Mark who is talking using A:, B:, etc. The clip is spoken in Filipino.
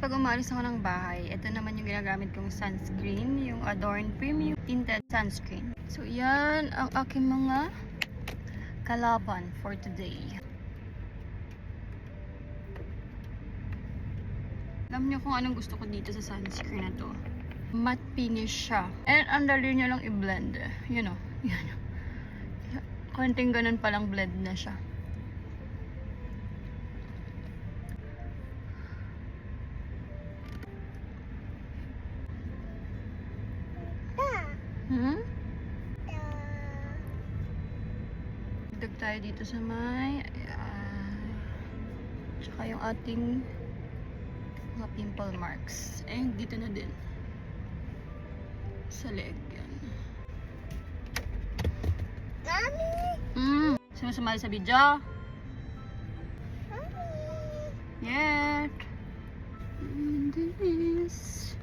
A: pag umalis ako ng bahay, ito naman yung ginagamit kong sunscreen, yung Adorn Premium Tinted Sunscreen. So, yan ang aking mga kalaban for today. Alam niyo kung anong gusto ko dito sa sunscreen na to. Matte finish siya. And ang dali niyo lang i-blend. You know, yan. Konting ganun palang blend na siya. Dagdag tayo dito sa may tsaka yung ating mga pimple marks. Eh, dito na din. Sa leg. Yan. Mami! Sino sumali sa video? Mami! Yet! And this...